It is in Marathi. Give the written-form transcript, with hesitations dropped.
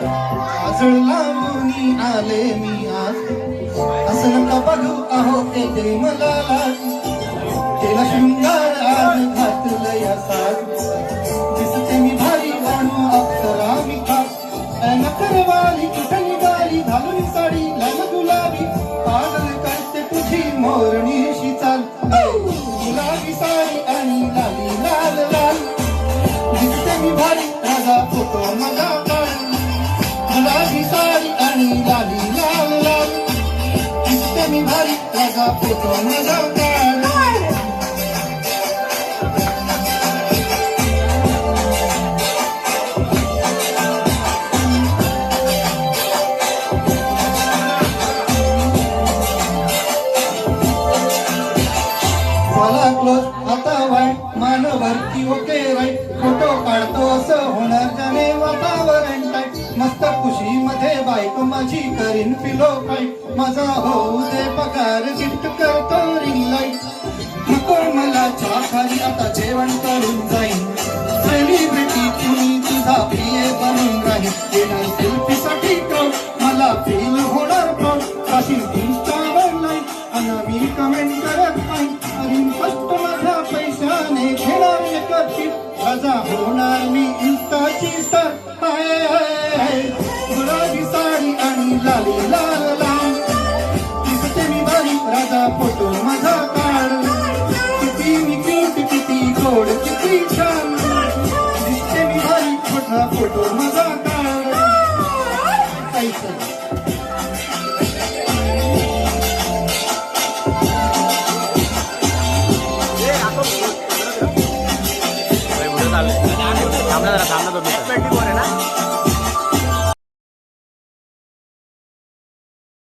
काजळ लावून आले मी आज, असं नका बघू अहो येते मला लाज. केला शृंगार आज घातलं या साज, दिसते मी भारी आणू अप्सरा मी खास. नखरवाली कुठं निघाली घालून साडी लाल गुलाबी, पागल करते तुझी मोरणीशी चाल. गुलाबी साडी आणि लाली लाल लाल, दिसते मी भारी राजा फोटो माझा काढ. गुलाबी साडी आणि लाली लाल लाल, दिसते मी भारी राजा फोटो माझा काढ. मला क्लोज आता वाईट मानवरती ओके राईट, फोटो काढतो असं होणार जाणे वातावरण टाईट. मस्त खुशी मध्ये बायको माझी करीन पिलो फाईट, माझा होऊ दे पगार गिफ्ट करतो रिंग लाईट. नको मला चहा खाली आता जेवण करून जाईन, सेलिब्रिटी तुम्ही तुझा प्रिय बनून राहील. येणार सेल्फी साठी मला फील होणार प्राऊड, पाशील इंस्टावर लाईक आणि मी कमेंट करत नाही. फक्त माझ्या पैशाने घेणार एकटी, राजा होणार मी इंस्टाची स्टार. गुलाबी साडी आणि लाली लाल लाल, दिसते मी भारी राजा फोटो माझा काढ. किती मी क्यूट किती गोड किती छान, दिसते मी भारी मोठा फोटो माझा काढ.